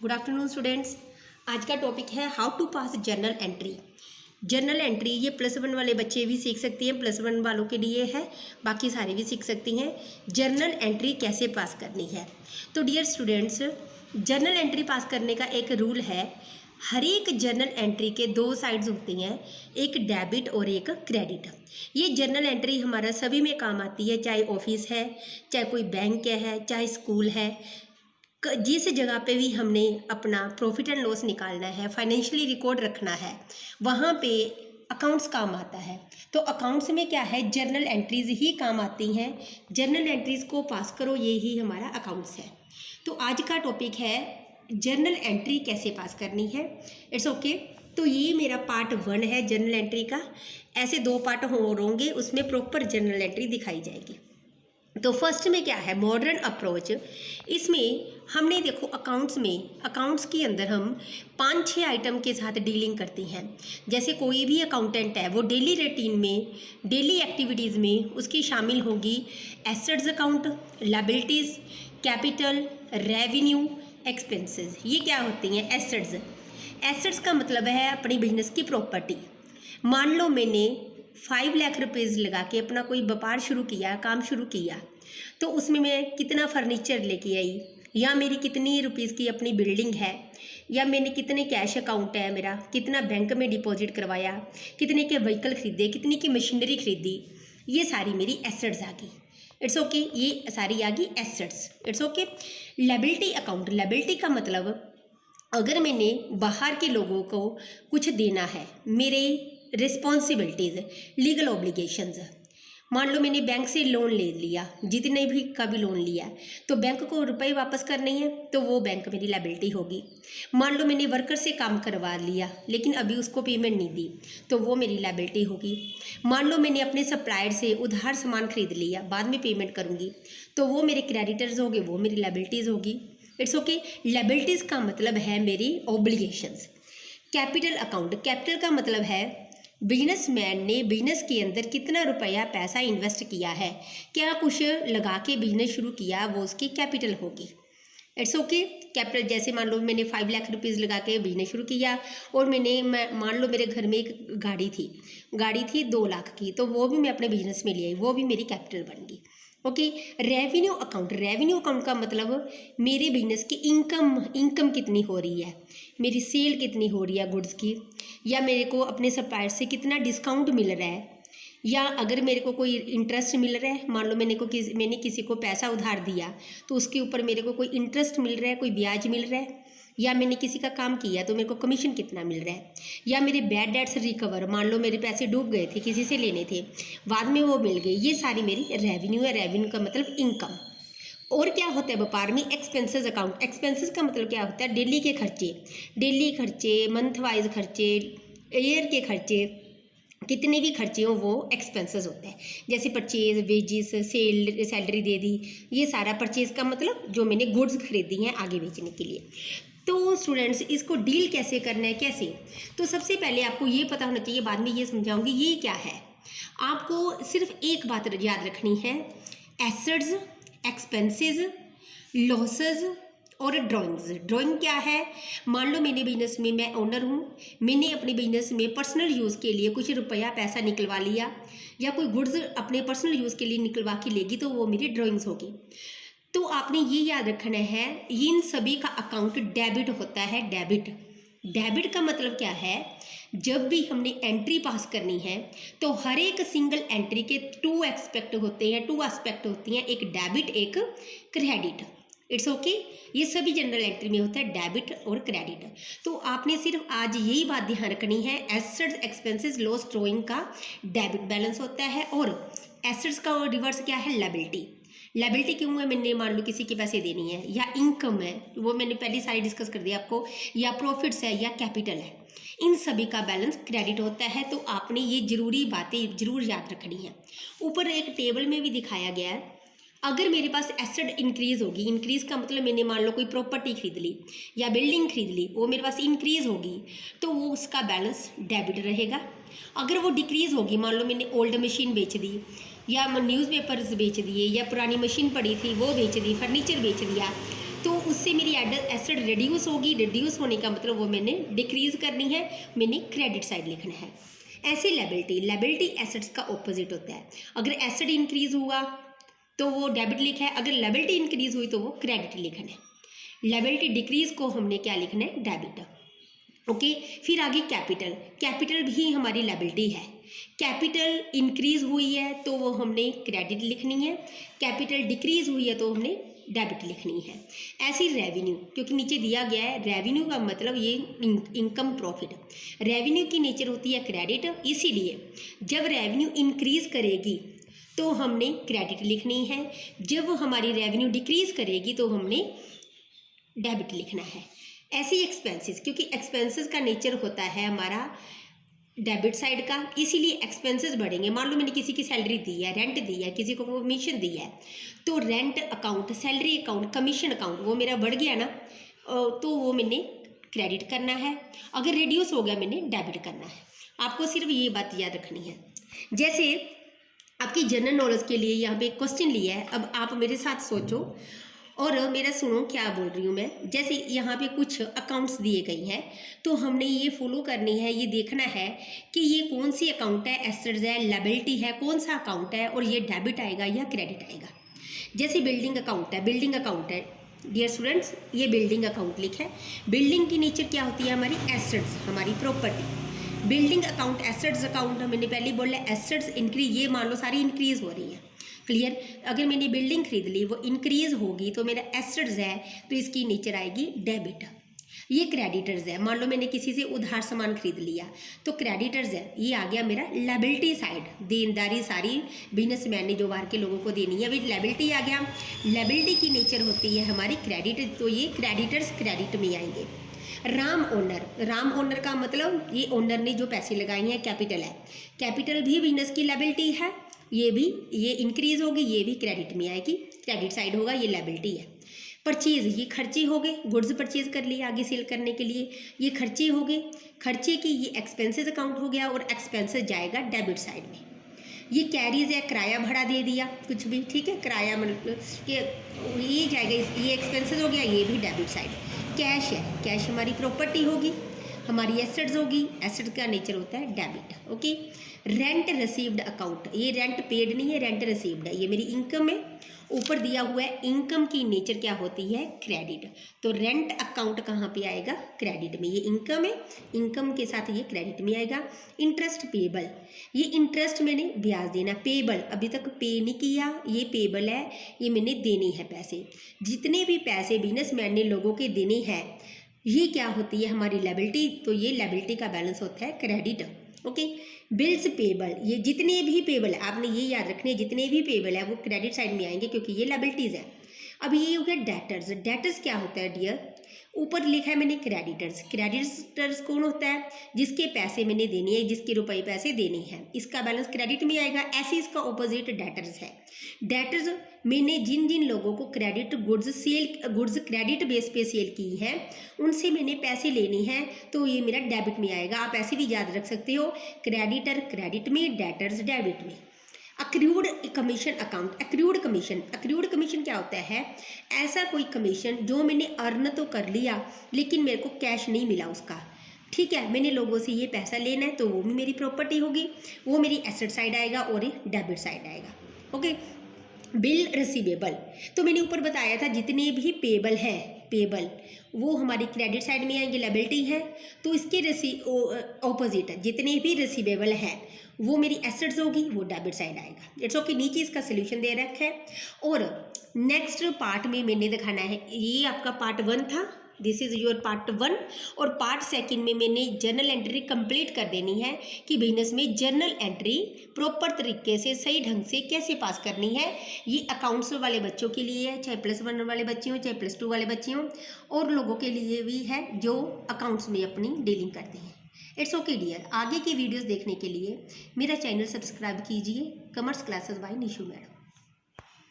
Good afternoon students. आज का topic है how to pass journal entry. Journal entry ये +1 वाले बच्चे भी सीख सकते हैं, +1 वालों के लिए है, बाकी सारे भी सीख सकती हैं। जर्नल एंट्री कैसे पास करनी है। तो dear students, journal entry pass करने का एक रूल है। हर एक जर्नल एंट्री के 2 साइड्स होती हैं, एक डेबिट और एक क्रेडिट। ये जर्नल एंट्री हमारा सभी में काम आती है, चाहे ऑफिस है, चाहे कोई बैंक है, चाहे स्कूल है। जिस जगह पे भी हमने अपना प्रॉफिट एंड लॉस निकालना है, फाइनेंशियली रिकॉर्ड रखना है, वहाँ पे अकाउंट्स काम आता है। तो अकाउंट्स में क्या है, जर्नल एंट्रीज ही काम आती हैं। जर्नल एंट्रीज को पास करो, ये ही हमारा अकाउंट्स है। तो आज का टॉपिक है जर्नल एंट्री कैसे पास करनी है। It's okay. तो ये मेरा पार्ट 1 है जर्नल एंट्री का। ऐसे 2 पार्ट होंगे, उसमें प्रॉपर जर्नल एंट्री दिखाई जाएगी। तो फर्स्ट में क्या है, मॉडर्न अप्रोच। इसमें हमने देखो अकाउंट्स के अंदर हम 5-6 आइटम के साथ डीलिंग करती हैं। जैसे कोई भी अकाउंटेंट है वो डेली रूटीन में, डेली एक्टिविटीज़ में उसकी शामिल होगी assets account, liabilities, capital, revenue, expenses. ये क्या होती हैं, एसेट्स का मतलब है अपनी बिजनेस की प्रॉपर्टी। मान लो मैंने 5 लाख रुपीज़ लगा के अपना कोई व्यापार शुरू किया, काम शुरू किया, तो उसमें मैं कितना फर्नीचर लेके आई, या मेरी कितनी रुपीज़ की अपनी बिल्डिंग है, या मैंने कितने कैश अकाउंट है मेरा, कितना बैंक में डिपॉजिट करवाया, कितने के व्हीकल खरीदे, कितनी की मशीनरी खरीदी, ये सारी मेरी एसेट्स आ गई। इट्स ओके, ये सारी आ गई assets. It's okay. Liability account, liability का मतलब अगर मैंने बाहर के लोगों को कुछ देना है, मेरे रिस्पॉन्सिबिलिटीज़, लीगल ऑब्लिगेशंस। मान लो मैंने बैंक से लोन ले लिया, जितने भी का भी लोन लिया, तो बैंक को रुपए वापस करने हैं, तो वो बैंक मेरी लायबिलिटी होगी। मान लो मैंने वर्कर से काम करवा लिया लेकिन अभी उसको पेमेंट नहीं दी, तो वो मेरी लायबिलिटी होगी। मान लो मैंने अपने सप्लायर से उधार सामान खरीद लिया, बाद में पेमेंट करूँगी, तो वो मेरे क्रेडिटर्स होंगे, वो मेरी लायबिलिटीज़ होगी। It's okay. लायबिलिटीज़ का मतलब है मेरी ऑब्लिगेशंस। कैपिटल अकाउंट, कैपिटल का मतलब है बिजनेसमैन ने बिजनेस के अंदर कितना रुपया पैसा इन्वेस्ट किया है, क्या कुछ लगा के बिजनेस शुरू किया, वो उसकी कैपिटल होगी। It's okay. कैपिटल जैसे मान लो मैंने 5 लाख रुपीज़ लगा के बिजनेस शुरू किया, और मान लो मेरे घर में एक गाड़ी थी 2 लाख की, तो वो भी मैं अपने बिजनेस में ले आई, वो भी मेरी कैपिटल बन गई। ओके। रेवेन्यू अकाउंट का मतलब मेरे बिजनेस की इनकम कितनी हो रही है, मेरी सेल कितनी हो रही है गुड्स की, या मेरे को अपने सप्लायर से कितना डिस्काउंट मिल रहा है, या अगर मेरे को कोई इंटरेस्ट मिल रहा है, मान लो मैंने किसी को पैसा उधार दिया, तो उसके ऊपर मेरे को कोई इंटरेस्ट मिल रहा है, कोई ब्याज मिल रहा है, या मैंने किसी का काम किया तो मेरे को कमीशन कितना मिल रहा है, या मेरे बैड डेट्स रिकवर, मान लो मेरे पैसे डूब गए थे, किसी से लेने थे, बाद में वो मिल गए, ये सारी मेरी रेवेन्यू है। रेवेन्यू का मतलब इनकम। और क्या होता है व्यापार में, एक्सपेंसेस अकाउंट। एक्सपेंसेस का मतलब क्या होता है, डेली खर्चे, मंथ वाइज खर्चे, ईयर के खर्चे, कितने भी खर्चे हो वो एक्सपेंसेस होते हैं। जैसे परचेज, वेजिस, सैलरी दे दी, ये सारा परचेज का मतलब जो मैंने गुड्स खरीदी हैं आगे बेचने के लिए। तो स्टूडेंट्स, इसको डील कैसे करना है, कैसे, तो सबसे पहले आपको ये पता होना चाहिए, बाद में ये समझाऊंगी ये क्या है। आपको सिर्फ एक बात याद रखनी है, एसेट्स, एक्सपेंसेस, लॉसेस और ड्राइंग क्या है। मान लो मेरे बिजनेस में मैं ओनर हूँ, मैंने अपने बिजनेस में पर्सनल यूज़ के लिए कुछ रुपया पैसा निकलवा लिया, या कोई गुड्स अपने पर्सनल यूज़ के लिए निकलवा के लेगी, तो वो मेरी ड्राइंग्स होगी। तो आपने ये याद रखना है, इन सभी का अकाउंट डेबिट होता है। डेबिट का मतलब क्या है, जब भी हमने एंट्री पास करनी है तो हर एक सिंगल एंट्री के 2 एस्पेक्ट होते हैं, एक डेबिट, एक क्रेडिट। It's okay. ये सभी जनरल एंट्री में होता है, डेबिट और क्रेडिट। तो आपने सिर्फ आज यही बात ध्यान रखनी है, एसेट्स, एक्सपेंसेस, लॉस, ड्रॉइंग का डेबिट बैलेंस होता है, और एसेट्स का रिवर्स क्या है, लायबिलिटी क्यों है, मैंने मान लो किसी के पैसे देनी है, या इनकम है, वो मैंने पहले सारी डिस्कस कर दिया आपको, या प्रॉफिट्स है, या कैपिटल है, इन सभी का बैलेंस क्रेडिट होता है। तो आपने ये जरूरी बातें जरूर याद रखनी है। ऊपर एक टेबल में भी दिखाया गया है, अगर मेरे पास एसेट इंक्रीज होगी, इंक्रीज का मतलब मैंने मान लो कोई प्रॉपर्टी खरीद ली या बिल्डिंग खरीद ली, वो मेरे पास इंक्रीज होगी, तो वो उसका बैलेंस डेबिट रहेगा। अगर वो डिक्रीज होगी, मान लो मैंने ओल्ड मशीन बेच दी, या न्यूज़पेपर्स बेच दिए, या पुरानी मशीन पड़ी थी वो बेच दी, फर्नीचर बेच दिया, तो उससे मेरी एसेट रिड्यूस होगी। रिड्यूस होने का मतलब वो मैंने डिक्रीज़ करनी है, मैंने क्रेडिट साइड लिखना है। ऐसी लायबिलिटी एसेट्स का ऑपोजिट होता है। अगर एसेट इंक्रीज हुआ तो वो डेबिट लिखा है, अगर लायबिलिटी इंक्रीज हुई तो वो क्रेडिट लिखना है। लायबिलिटी डिक्रीज को हमने क्या लिखना है, डेबिट। ओके, फिर आगे कैपिटल भी हमारी लायबिलिटी है। कैपिटल इंक्रीज हुई है तो वो हमने क्रेडिट लिखनी है, कैपिटल डिक्रीज हुई है तो हमने डेबिट लिखनी है। ऐसी रेवेन्यू, क्योंकि नीचे दिया गया है रेवेन्यू का मतलब ये इनकम प्रॉफिट, रेवेन्यू की नेचर होती है क्रेडिट, इसीलिए जब रेवेन्यू इंक्रीज करेगी तो हमने क्रेडिट लिखनी है, जब हमारी रेवेन्यू डिक्रीज करेगी तो हमने डेबिट लिखना है। ऐसी एक्सपेंसेस, क्योंकि एक्सपेंसेस का नेचर होता है हमारा डेबिट साइड का, इसीलिए एक्सपेंसेस बढ़ेंगे। मान लो मैंने किसी की सैलरी दी है, रेंट दी है, किसी को कमीशन दी है, तो rent account, salary account, commission account वो मेरा बढ़ गया ना, तो वो मैंने क्रेडिट करना है। अगर रिड्यूस हो गया मैंने डेबिट करना है। आपको सिर्फ ये बात याद रखनी है। जैसे आपकी जनरल नॉलेज के लिए यहाँ पे एक क्वेश्चन लिया है, अब आप मेरे साथ सोचो और मेरा सुनो क्या बोल रही हूँ मैं। जैसे यहाँ पे कुछ अकाउंट्स दिए गए हैं, तो हमने ये फॉलो करनी है, ये देखना है कि ये कौन सी अकाउंट है, एसेट्स है, लायबिलिटी है, कौन सा अकाउंट है और ये डेबिट आएगा या क्रेडिट आएगा। जैसे बिल्डिंग अकाउंट है डियर स्टूडेंट्स, ये बिल्डिंग अकाउंट लिखा है। बिल्डिंग की नेचर क्या होती है, हमारी एसेट्स, हमारी property. Building account, assets account मैंने पहले बोला, एसेट्स इंक्रीज, ये मान लो सारी इंक्रीज हो रही है, क्लियर। अगर मैंने बिल्डिंग खरीद ली वो इंक्रीज होगी तो मेरा एसेट्स है तो इसकी नेचर आएगी डेबिट। ये क्रेडिटर्स है, मान लो मैंने किसी से उधार सामान खरीद लिया तो क्रेडिटर्स है, ये आ गया मेरा लायबिलिटी साइड, देनदारी सारी बिजनेसमैन ने जो बाहर के लोगों को देनी है, अभी लायबिलिटी आ गया। लायबिलिटी की नेचर होती है हमारी क्रेडिट, तो ये क्रेडिटर्स क्रेडिट में आएंगे। राम ओनर का मतलब ये ओनर ने जो पैसे लगाए हैं, कैपिटल है, कैपिटल भी बिजनेस की लायबिलिटी है, ये इंक्रीज होगी, ये भी क्रेडिट में आएगी, क्रेडिट साइड होगा, ये लायबिलिटी है। परचेज, ये खर्चे हो गए, गुड्स परचेज कर लिए आगे सेल करने के लिए, ये खर्चे हो गए, खर्चे की ये एक्सपेंसेस अकाउंट हो गया और एक्सपेंसेस जाएगा डेबिट साइड में। ये कैरीज है, किराया भाड़ा दे दिया कुछ भी, ठीक है, किराया मतलब ये जाएगा, ये एक्सपेंसेस हो गया, ये भी डेबिट साइड। कैश है, कैश हमारी प्रॉपर्टी होगी, हमारी एसेट्स होगी, एसेट का नेचर होता है debit. Okay, rent received account, ये रेंट पेड नहीं है, रेंट रिसीव्ड है, ये मेरी इनकम है, ऊपर दिया हुआ है इनकम की नेचर क्या होती है, क्रेडिट। तो रेंट अकाउंट कहाँ पे आएगा, क्रेडिट में, ये इनकम है, इनकम के साथ ये क्रेडिट में आएगा। इंटरेस्ट पेबल, ये इंटरेस्ट मैंने ब्याज देना, पेबल अभी तक पे नहीं किया, ये पेबल है, ये मैंने देने हैं पैसे। जितने भी पैसे बिजनेसमैन ने लोगों के देने हैं, ये क्या होती है हमारी लायबिलिटी, तो ये लायबिलिटी का बैलेंस होता है क्रेडिट। ओके, बिल्स पेबल, ये जितने भी पेबल है, आपने ये याद रखने, जितने भी पेबल है वो क्रेडिट साइड में आएंगे क्योंकि ये लायबिलिटीज है। अब ये हो गया डेटर्स। डेटर्स क्या होता है डियर, ऊपर लिखा है मैंने क्रेडिटर्स। क्रेडिटर्स कौन होता है, जिसके पैसे मैंने देने हैं, जिसके रुपए पैसे देने हैं, इसका बैलेंस क्रेडिट में आएगा। ऐसे इसका ऑपोजिट डेटर्स है। डेटर्स मैंने जिन जिन लोगों को क्रेडिट गुड्स क्रेडिट बेस पे सेल की है, उनसे मैंने पैसे लेने हैं, तो ये मेरा डेबिट में आएगा। आप ऐसे भी याद रख सकते हो, क्रेडिटर क्रेडिट में, डेटर्स डेबिट में। Accrued commission account, accrued commission क्या होता है, ऐसा कोई कमीशन जो मैंने अर्न तो कर लिया लेकिन मेरे को कैश नहीं मिला उसका, ठीक है, मैंने लोगों से ये पैसा लेना है, तो वो भी मेरी प्रॉपर्टी होगी, वो मेरी एसेट साइड आएगा और ये डेबिट साइड आएगा। ओके, बिल रिसीवेबल, तो मैंने ऊपर बताया था जितने भी पेबल है, पेबल वो हमारी क्रेडिट साइड में आएंगे, लायबिलिटी है, तो इसके ऑपोजिट जितने भी रिसीवेबल है वो मेरी एसेट्स होगी, वो डेबिट साइड आएगा। इट्स ओके, नीचे इसका सोल्यूशन दे रखा है। और नेक्स्ट पार्ट में मैंने दिखाना है, ये आपका पार्ट 1 था, दिस इज़ योर पार्ट 1, और पार्ट 2 में मैंने जर्नल एंट्री कंप्लीट कर देनी है कि बिजनेस में जर्नल एंट्री प्रॉपर तरीके से सही ढंग से कैसे पास करनी है। ये अकाउंट्स वाले बच्चों के लिए है, चाहे +1 वाले बच्चे हों, चाहे +2 वाले बच्चे हों, और लोगों के लिए भी है जो अकाउंट्स में अपनी डीलिंग करते हैं। इट्स ओके डियर, आगे की वीडियोस देखने के लिए मेरा चैनल सब्सक्राइब कीजिए, commerce classes bye Nishu madam.